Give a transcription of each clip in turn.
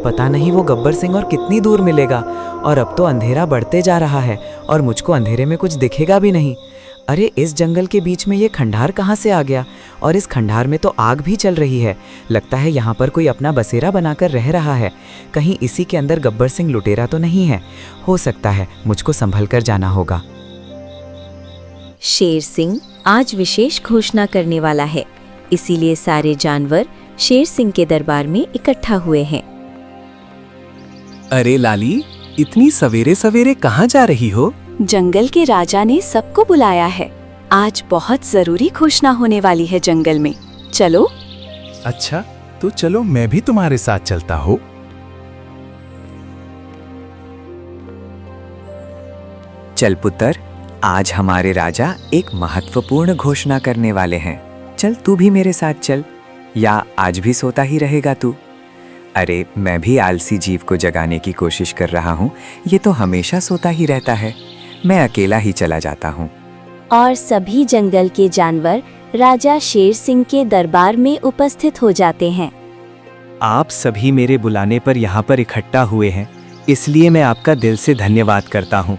पता नहीं वो गब्बर सिंह और कितनी दूर मिलेगा। और अब तो अंधेरा बढ़ते जा रहा है और मुझको अंधेरे में कुछ दिखेगा भी नहीं। अरे इस जंगल के बीच में ये खंडार कहाँ से आ गया? और इस खंडार में तो आग भी चल रही है। लगता है यहाँ पर कोई अपना बसेरा बनाकर रह रहा है। कहीं इसी के अंदर गब्बर सिंह लुटेरा तो नहीं है? हो सकता है, मुझको संभल कर जाना होगा। शेर सिंह आज विशेष घोषणा करने वाला है, इसीलिए सारे जानवर शेर सिंह के दरबार में इकट्ठा हुए हैं। अरे लाली, इतनी सवेरे सवेरे कहाँ जा रही हो? जंगल के राजा ने सबको बुलाया है। आज बहुत जरूरी घोषणा होने वाली है जंगल में। चलो। अच्छा, तो चलो मैं भी तुम्हारे साथ चलता हूँ। चल पुत्र, आज हमारे राजा एक महत्वपूर्ण घोषणा करने वाले हैं। चल तू भी मेरे साथ चल, या आज भी सोता ही रहेगा तू? अरे मैं भी आलसी जीव को जगाने की कोशिश कर रहा हूँ, ये तो हमेशा सोता ही रहता है। मैं अकेला ही चला जाता हूँ। और सभी जंगल के जानवर राजा शेर सिंह के दरबार में उपस्थित हो जाते हैं। आप सभी मेरे बुलाने पर यहाँ पर इकट्ठा हुए हैं, इसलिए मैं आपका दिल से धन्यवाद करता हूँ।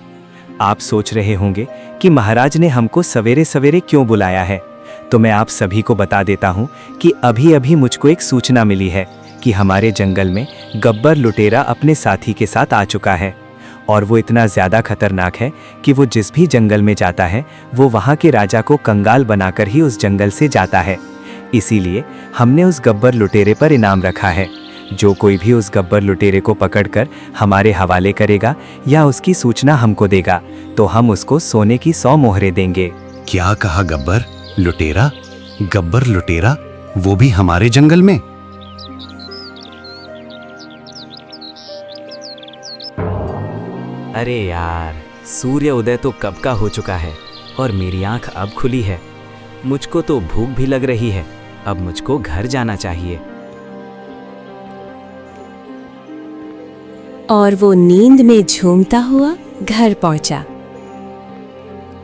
आप सोच रहे होंगे कि महाराज ने हमको सवेरे सवेरे क्यों बुलाया है, तो मैं आप सभी को बता देता हूँ कि अभी अभी मुझको एक सूचना मिली है कि हमारे जंगल में गब्बर लुटेरा अपने साथी के साथ आ चुका है। और वो इतना ज़्यादा खतरनाक है कि वो जिस भी जंगल में जाता है वो वहाँ के राजा को कंगाल बनाकर ही उस जंगल से जाता है। इसीलिए हमने उस गब्बर लुटेरे पर इनाम रखा है। जो कोई भी उस गब्बर लुटेरे को पकड़कर हमारे हवाले करेगा या उसकी सूचना हमको देगा, तो हम उसको सोने की 100 मोहरें देंगे। क्या कहा? गब्बर लुटेरा? गब्बर लुटेरा, वो भी हमारे जंगल में? अरे यार, सूर्य उदय तो कब का हो चुका है और मेरी आंख अब खुली है। मुझको तो भूख भी लग रही है। अब मुझको घर जाना चाहिए। और वो नींद में झूमता हुआ घर पहुंचा।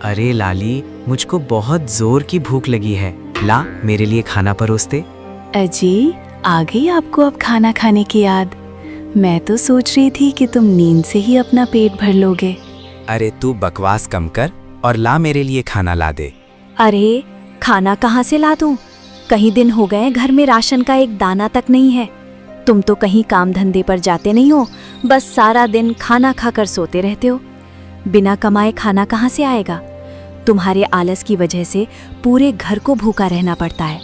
अरे लाली, मुझको बहुत जोर की भूख लगी है। ला, मेरे लिए खाना परोस दे। अजी, आ गई आपको अब खाना खाने की याद? मैं तो सोच रही थी कि तुम नींद से ही अपना पेट भर लोगे। अरे तू बकवास कम कर और ला, मेरे लिए खाना ला दे। अरे खाना कहाँ से ला दूं? कई दिन हो गए घर में राशन का एक दाना तक नहीं है। तुम तो कहीं काम धंधे पर जाते नहीं हो, बस सारा दिन खाना खाकर सोते रहते हो। बिना कमाए खाना कहाँ से आएगा? तुम्हारे आलस की वजह से पूरे घर को भूखा रहना पड़ता है।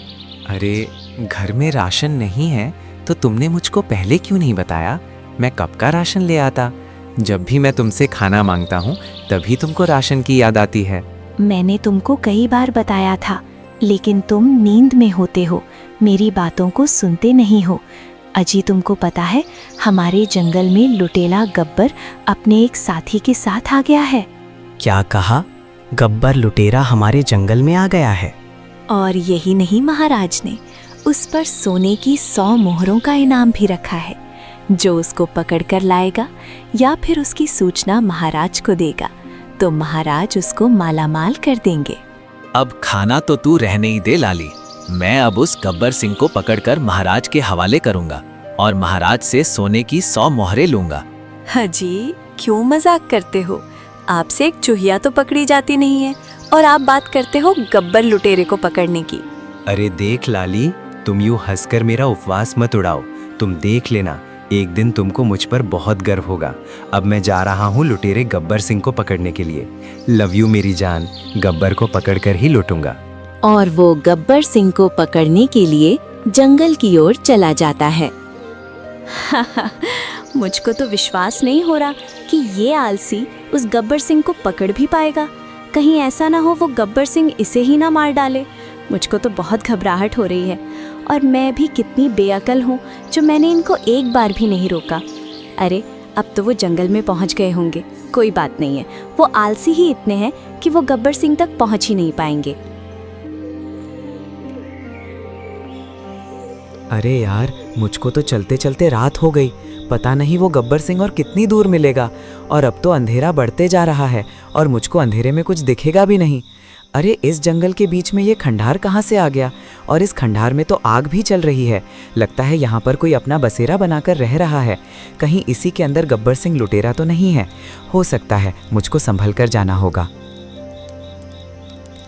अरे घर में राशन नहीं है तो तुमने मुझको पहले क्यों नहीं बताया? मैं कब का राशन ले आता। जब भी मैं तुमसे खाना मांगता हूँ तभी तुमको राशन की याद आती है। मैंने तुमको कई बार बताया था, लेकिन तुम नींद में होते हो, मेरी बातों को सुनते नहीं हो। अजी, तुमको पता है हमारे जंगल में लुटेरा गब्बर अपने एक साथी के साथ आ गया है। क्या कहा? गब्बर लुटेरा हमारे जंगल में आ गया है? और यही नहीं, महाराज ने उस पर सोने की 100 मोहरों का इनाम भी रखा है। जो उसको पकड़ कर लाएगा या फिर उसकी सूचना महाराज को देगा तो महाराज उसको मालामाल कर देंगे। अब खाना तो तू रहने ही दे लाली। मैं अब उस गब्बर सिंह को पकड़कर महाराज के हवाले करूंगा और महाराज से सोने की 100 मोहरें लूंगा। हाजी, क्यों मजाक करते हो? आपसे एक चूहिया तो पकड़ी जाती नहीं है और आप बात करते हो गब्बर लुटेरे को पकड़ने की। अरे देख लाली, तुम यूं हंसकर मेरा उपवास मत उड़ाओ। तुम देख लेना, एक दिन तुमको मुझ पर बहुत गर्व होगा। अब मैं जा रहा हूँ लुटेरे गब्बर सिंह को पकड़ने के लिए। लव यू मेरी जान, गब्बर को पकड़कर ही लूटूंगा। और वो गब्बर सिंह को पकड़ने के लिए जंगल की ओर चला जाता है। मुझको तो विश्वास नहीं हो रहा कि ये आलसी उस गब्बर सिंह को पकड़ भी पाएगा। कहीं ऐसा ना हो वो गब्बर सिंह इसे ही ना मार डाले। मुझको तो बहुत घबराहट हो रही है। और मैं भी कितनी बेअकल हूँ जो मैंने इनको एक बार भी नहीं रोका। अरे अब तो वो जंगल में पहुँच गए होंगे। कोई बात नहीं है, वो आलसी ही इतने हैं कि वो गब्बर सिंह तक पहुँच ही नहीं पाएंगे। अरे यार, मुझको तो चलते चलते रात हो गई। पता नहीं वो गब्बर सिंह और कितनी दूर मिलेगा। और अब तो अंधेरा बढ़ते जा रहा है और मुझको अंधेरे में कुछ दिखेगा भी नहीं। अरे इस जंगल के बीच में ये खंडार कहाँ से आ गया? और इस खंडार में तो आग भी चल रही है। लगता है यहाँ पर कोई अपना बसेरा बनाकर रह रहा है। कहीं इसी के अंदर गब्बर सिंह लुटेरा तो नहीं है? हो सकता है, मुझको संभल कर जाना होगा।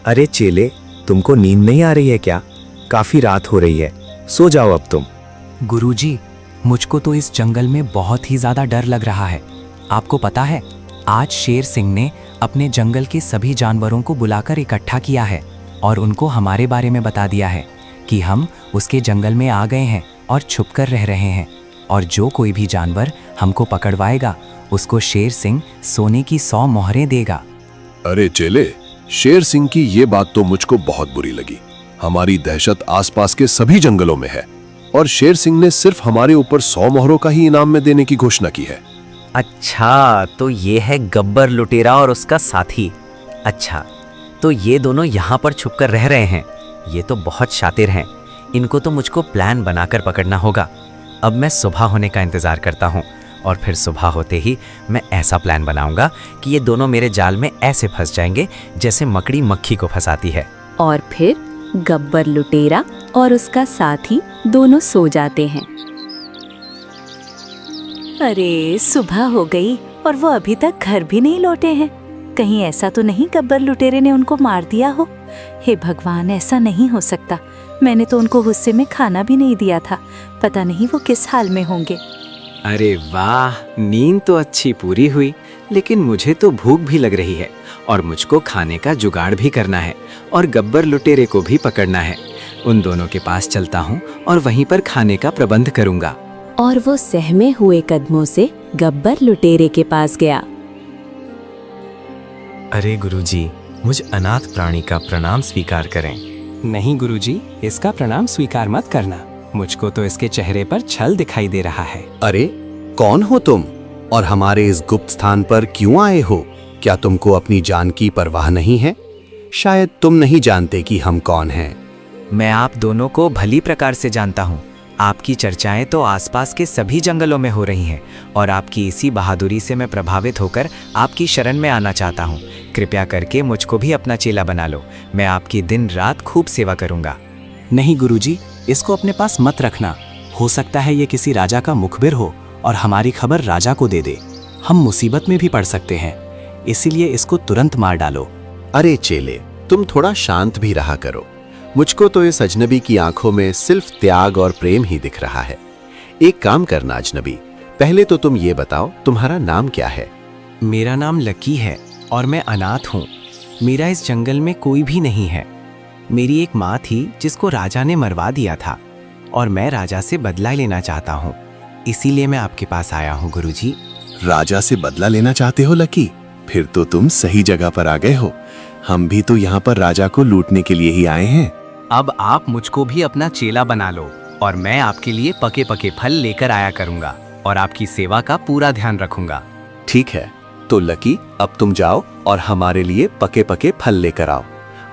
अरे चेले, तुमको नींद नहीं आ रही है क्या? काफी रात हो रही है, सो जाओ अब तुम। गुरुजी, मुझको तो इस जंगल में बहुत ही ज्यादा डर लग रहा है। आपको पता है, आज शेर सिंह ने अपने जंगल के सभी जानवरों को बुलाकर इकट्ठा किया है और उनको हमारे बारे में बता दिया है कि हम उसके जंगल में आ गए हैं और छुपकर रह रहे हैं, और जो कोई भी जानवर हमको पकड़वाएगा उसको शेर सिंह सोने की 100 मोहरें देगा। अरे चेले, शेर सिंह की ये बात तो मुझको बहुत बुरी लगी। हमारी दहशत आसपास के सभी जंगलों में है और शेर सिंह ने सिर्फ हमारे ऊपर 100 मोहरों का ही इनाम में देने की घोषणा की है। अच्छा, तो ये है गब्बर लुटेरा और उसका साथी। अच्छा, तो ये दोनों यहाँ पर छुपकर रह रहे हैं। ये तो बहुत शातिर हैं। इनको तो मुझको प्लान बनाकर पकड़ना होगा। अब मैं सुबह होने का इंतजार करता हूँ और फिर सुबह होते ही मैं ऐसा प्लान बनाऊंगा कि ये दोनों मेरे जाल में ऐसे फंस जाएंगे जैसे मकड़ी मक्खी को फंसाती है। और फिर गब्बर लुटेरा और उसका साथी दोनों सो जाते हैं। अरे सुबह हो गई और वो अभी तक घर भी नहीं लौटे हैं। कहीं ऐसा तो नहीं गब्बर लुटेरे ने उनको मार दिया हो? हे भगवान, ऐसा नहीं हो सकता। मैंने तो उनको गुस्से में खाना भी नहीं दिया था। पता नहीं वो किस हाल में होंगे। अरे वाह, नींद तो अच्छी पूरी हुई, लेकिन मुझे तो भूख भी लग रही है और मुझको खाने का जुगाड़ भी करना है और गब्बर लुटेरे को भी पकड़ना है। उन दोनों के पास चलता हूँ और वहीं पर खाने का प्रबंध करूँगा। और वो सहमे हुए कदमों से गब्बर लुटेरे के पास गया। अरे गुरुजी, मुझ अनाथ प्राणी का प्रणाम स्वीकार करें। नहीं गुरुजी, इसका प्रणाम स्वीकार मत करना। मुझको तो इसके चेहरे पर छल दिखाई दे रहा है। अरे कौन हो तुम और हमारे इस गुप्त स्थान पर क्यों आए हो? क्या तुमको अपनी जान की परवाह नहीं है? शायद तुम नहीं जानते कि हम कौन हैं। मैं आप दोनों को भली प्रकार से जानता हूँ। आपकी चर्चाएं तो आसपास के सभी जंगलों में हो रही हैं और आपकी इसी बहादुरी से मैं प्रभावित होकर आपकी शरण में आना चाहता हूँ। कृपया करके मुझको भी अपना चेला बना लो। मैं आपकी दिन रात खूब सेवा करूँगा। नहीं गुरुजी, इसको अपने पास मत रखना। हो सकता है ये किसी राजा का मुखबिर हो और हमारी खबर राजा को दे दे। हम मुसीबत में भी पड़ सकते हैं, इसीलिए इसको तुरंत मार डालो। अरे चेले, तुम थोड़ा शांत भी रहा करो। मुझको तो इस अजनबी की आंखों में सिर्फ त्याग और प्रेम ही दिख रहा है। एक काम करना अजनबी, पहले तो तुम ये बताओ तुम्हारा नाम क्या है? मेरा नाम लकी है और मैं अनाथ हूँ। मेरा इस जंगल में कोई भी नहीं है। मेरी एक माँ थी जिसको राजा ने मरवा दिया था और मैं राजा से बदला लेना चाहता हूँ। इसीलिए मैं आपके पास आया हूँ गुरुजी। राजा से बदला लेना चाहते हो लकी? फिर तो तुम सही जगह पर आ गए हो। हम भी तो यहाँ पर राजा को लूटने के लिए ही आए हैं। अब आप मुझको भी अपना चेला बना लो और मैं आपके लिए पके पके फल लेकर आया करूँगा और आपकी सेवा का पूरा ध्यान रखूंगा। ठीक है, तो लकी अब तुम जाओ और हमारे लिए पके पके फल लेकर आओ।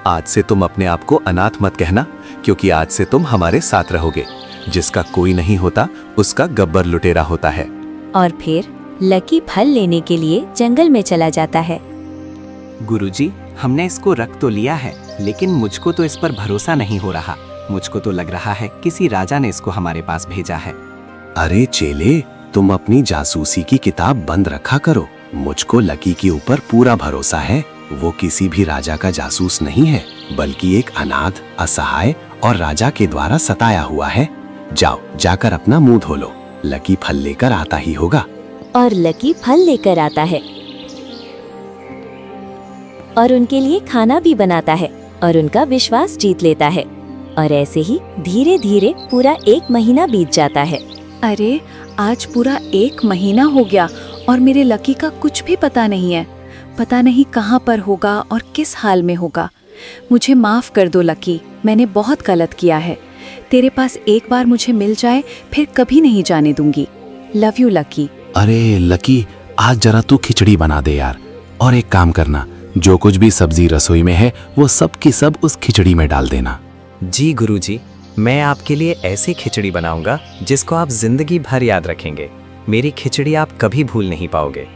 आज से तुम अपने आप को अनाथ मत कहना, क्योंकि आज से तुम हमारे साथ रहोगे। जिसका कोई नहीं होता उसका गब्बर लुटेरा होता है। और फिर लकी फल लेने के लिए जंगल में चला जाता है। गुरुजी, हमने इसको रख तो लिया है, लेकिन मुझको तो इस पर भरोसा नहीं हो रहा। मुझको तो लग रहा है किसी राजा ने इसको हमारे पास भेजा है। अरे चेले, तुम अपनी जासूसी की किताब बंद रखा करो। मुझको लकी के ऊपर पूरा भरोसा है। वो किसी भी राजा का जासूस नहीं है, बल्कि एक अनाथ, असहाय और राजा के द्वारा सताया हुआ है। जाओ, जाकर अपना मुंह धो लो। लकी फल लेकर आता ही होगा। और लकी फल लेकर आता है और उनके लिए खाना भी बनाता है और उनका विश्वास जीत लेता है। और ऐसे ही धीरे धीरे पूरा 1 महीना बीत जाता है। अरे आज पूरा 1 महीना हो गया और मेरे लकी का कुछ भी पता नहीं है। पता नहीं कहाँ पर होगा और किस हाल में होगा। मुझे माफ कर दो लकी, मैंने बहुत गलत किया है। तेरे पास एक बार मुझे मिल जाए फिर कभी नहीं जाने दूंगी। Love you lucky. अरे लकी, आज जरा तू खिचड़ी बना दे यार। और एक काम करना, जो कुछ भी सब्जी रसोई में है वो सब की सब उस खिचड़ी में डाल देना। जी गुरुजी, मैं आपके लिए ऐसी खिचड़ी बनाऊंगा जिसको आप जिंदगी भर याद रखेंगे। मेरी खिचड़ी आप कभी भूल नहीं पाओगे।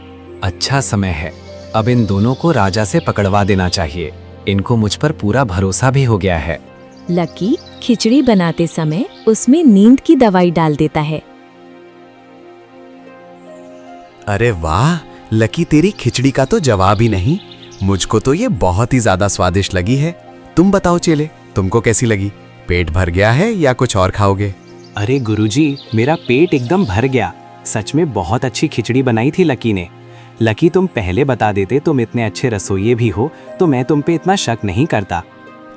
अच्छा समय है, अब इन दोनों को राजा से पकड़वा देना चाहिए। इनको मुझ पर पूरा भरोसा भी हो गया है। लकी खिचड़ी बनाते समय उसमें नींद की दवाई डाल देता है। अरे वाह, लकी तेरी खिचड़ी का तो जवाब ही नहीं। मुझको तो ये बहुत ही ज्यादा स्वादिष्ट लगी है। तुम बताओ चेले, तुमको कैसी लगी? पेट भर गया है या कुछ और खाओगे? अरे गुरुजी, मेरा पेट एकदम भर गया। सच में बहुत अच्छी खिचड़ी बनाई थी लकी ने। लकी, तुम पहले बता देते, तुम इतने अच्छे रसोइये भी हो तो मैं तुम पे इतना शक नहीं करता।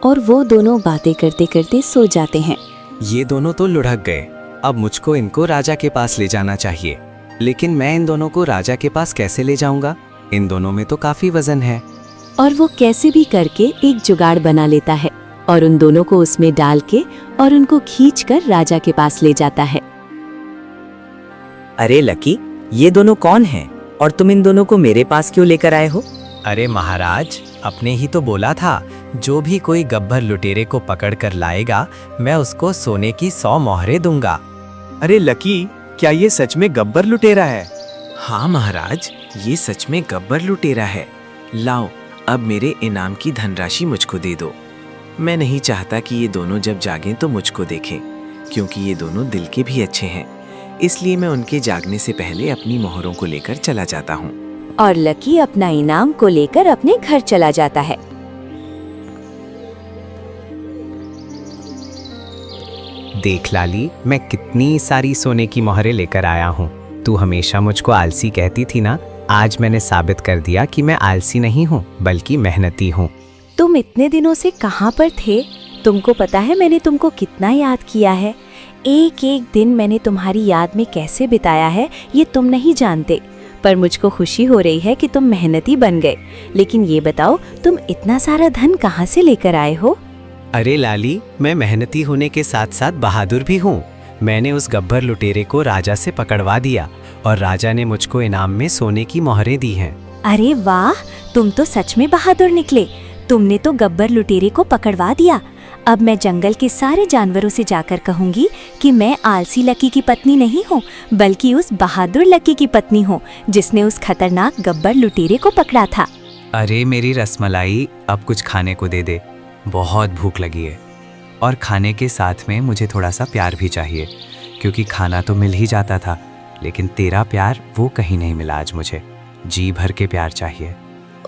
और वो दोनों बातें करते करते सो जाते हैं। ये दोनों तो लुढ़क गए। अब मुझको इनको राजा के पास ले जाना चाहिए। लेकिन मैं इन दोनों को राजा के पास कैसे ले जाऊंगा? इन दोनों में तो काफी वजन है। और वो कैसे भी करके एक जुगाड़ बना लेता है और उन दोनों को उसमें डाल के और उनको खींचकर राजा के पास ले जाता है। अरे लकी, ये दोनों कौन हैं और तुम इन दोनों को मेरे पास क्यों लेकर आए हो? अरे महाराज, अपने ही तो बोला था, जो भी कोई गब्बर लुटेरे को पकड़ कर लाएगा मैं उसको सोने की 100 मोहरें दूंगा। अरे लकी, क्या ये सच में गब्बर लुटेरा है? हाँ महाराज, ये सच में गब्बर लुटेरा है। लाओ, अब मेरे इनाम की धनराशि मुझको दे दो। मैं नहीं चाहता कि ये दोनों जब जागें तो मुझको देखें, क्योंकि ये दोनों दिल के भी अच्छे हैं। इसलिए मैं उनके जागने से पहले अपनी मोहरों को लेकर चला जाता हूँ। और लकी अपना इनाम को लेकर अपने घर चला जाता है। देख लाली, मैं कितनी सारी सोने की मोहरें लेकर आया हूँ। तू हमेशा मुझको आलसी कहती थी ना, आज मैंने साबित कर दिया कि मैं आलसी नहीं हूँ बल्कि मेहनती हूँ। तुम इतने दिनों से कहाँ पर थे? तुमको पता है मैंने तुमको कितना याद किया है। एक एक दिन मैंने तुम्हारी याद में कैसे बिताया है ये तुम नहीं जानते। पर मुझको खुशी हो रही है कि तुम मेहनती बन गए। लेकिन ये बताओ, तुम इतना सारा धन कहाँ से लेकर आए हो? अरे लाली, मैं मेहनती होने के साथ साथ बहादुर भी हूँ। मैंने उस गब्बर लुटेरे को राजा से पकड़वा दिया और राजा ने मुझको इनाम में सोने की मोहरें दी हैं। अरे वाह, तुम तो सच में बहादुर निकले। तुमने तो गब्बर लुटेरे को पकड़वा दिया। अब मैं जंगल के सारे जानवरों से जाकर कहूंगी कि मैं आलसी लकी की पत्नी नहीं हूँ, बल्कि उस बहादुर लकी की पत्नी हूँ जिसने उस खतरनाक गब्बर लुटेरे को पकड़ा था। अरे मेरी रसमलाई, अब कुछ खाने को दे दे, बहुत भूख लगी है। और खाने के साथ में मुझे थोड़ा सा प्यार भी चाहिए, क्योंकि खाना तो मिल ही जाता था, लेकिन तेरा प्यार वो कहीं नहीं मिला आज मुझे। जी भर के प्यार चाहिए।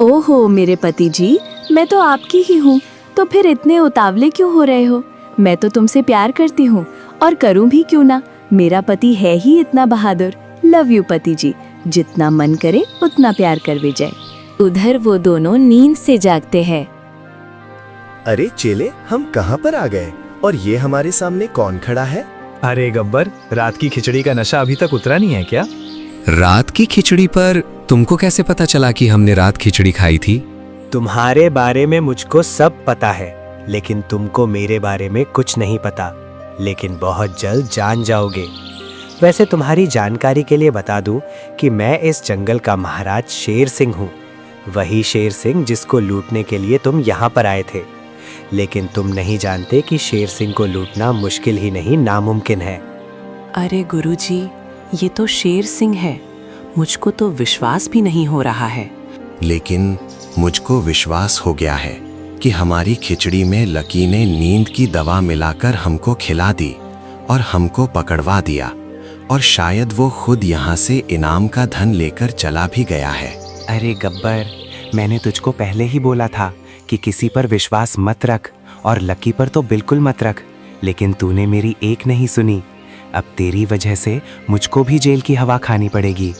ओहो मेरे पति जी, मैं तो आपकी ही हूँ, तो फिर इतने उतावले क्यों हो रहे हो? मैं तो तुमसे प्यार करती हूँ और करूँ भी क्यों ना। मेरा पति है ही इतना बहादुर। लव यू पति जी, जितना मन करे उतना प्यार कर भी जाए। उधर वो दोनों नींद से जागते हैं। अरे चेले, हम कहाँ पर आ गए और ये हमारे सामने कौन खड़ा है? अरे गब्बर, रात की खिचड़ी का नशा अभी तक उतरा नहीं है क्या? रात की खिचड़ी पर तुमको कैसे पता चला कि हमने रात खिचड़ी खाई थी? तुम्हारे बारे में मुझको सब पता है, लेकिन तुमको मेरे बारे में कुछ नहीं पता। लेकिन बहुत जल्द जान जाओगे। वैसे तुम्हारी जानकारी के लिए बता दूं कि मैं इस जंगल का महाराज शेर सिंह हूँ। वही शेर सिंह जिसको लूटने के लिए तुम यहाँ पर आए थे। लेकिन तुम नहीं जानते कि शेर सिंह को लूटना मुश्किल ही नहीं, नामुमकिन है। अरे गुरुजी, ये तो शेर सिंह है। मुझको तो विश्वास भी नहीं हो रहा है। लेकिन मुझको विश्वास हो गया है कि हमारी खिचड़ी में लकी ने नींद की दवा मिलाकर हमको खिला दी और हमको पकड़वा दिया, और शायद वो खुद यहाँ से इनाम का धन लेकर चला भी गया है। अरे गब्बर, मैंने तुझको पहले ही बोला था कि किसी पर विश्वास मत रख, और लकी पर तो बिल्कुल मत रख। लेकिन तूने मेरी एक नहीं सुनी। अब तेरी वजह से मुझको भी जेल की हवा खानी पड़ेगी।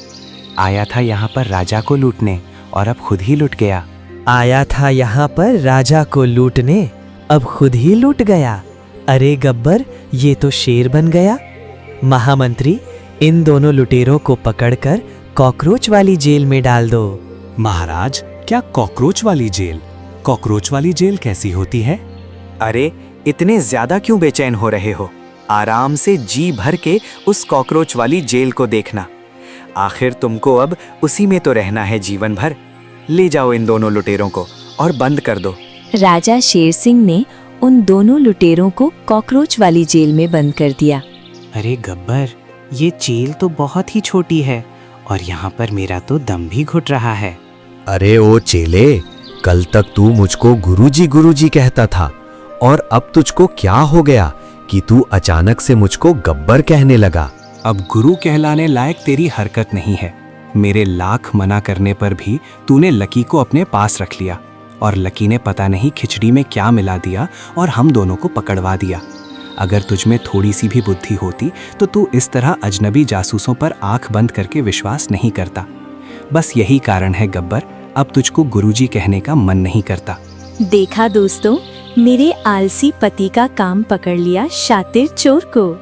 आया था यहाँ पर राजा को लूटने और अब खुद ही लुट गया। आया था यहाँ पर राजा को लूटने, अब खुद ही लूट गया। अरे गब्बर, ये तो शेर बन गया। महामंत्री, इन दोनों लुटेरों को पकड़कर कॉकरोच वाली जेल में डाल दो। महाराज, क्या कॉकरोच वाली जेल? कॉकरोच वाली जेल कैसी होती है? अरे इतने ज्यादा क्यों बेचैन हो रहे हो? आराम से जी भर के उस कॉकरोच वाली जेल को देखना। आखिर तुमको अब उसी में तो रहना है जीवन भर। ले जाओ इन दोनों लुटेरों को और बंद कर दो। राजा शेर सिंह ने उन दोनों लुटेरों को कॉकरोच वाली जेल में बंद कर दिया। अरे गब्बर, ये जेल तो बहुत ही छोटी है और यहाँ पर मेरा तो दम भी घुट रहा है। अरे ओ चेले, कल तक तू मुझको गुरुजी कहता था, और अब तुझको क्या हो गया कि तू अचानक से मुझको गब्बर कहने लगा? अब गुरु कहलाने लायक तेरी हरकत नहीं है। मेरे लाख मना करने पर भी तूने लकी को अपने पास रख लिया, और लकी ने पता नहीं खिचड़ी में क्या मिला दिया और हम दोनों को पकड़वा दिया। अगर तुझमें थोड़ी सी भी बुद्धि होती तो तू इस तरह अजनबी जासूसों पर आंख बंद करके विश्वास नहीं करता। बस यही कारण है गब्बर, अब तुझको गुरुजी कहने का मन नहीं करता। देखा दोस्तों, मेरे आलसी पति का काम पकड़ लिया शातिर चोर को।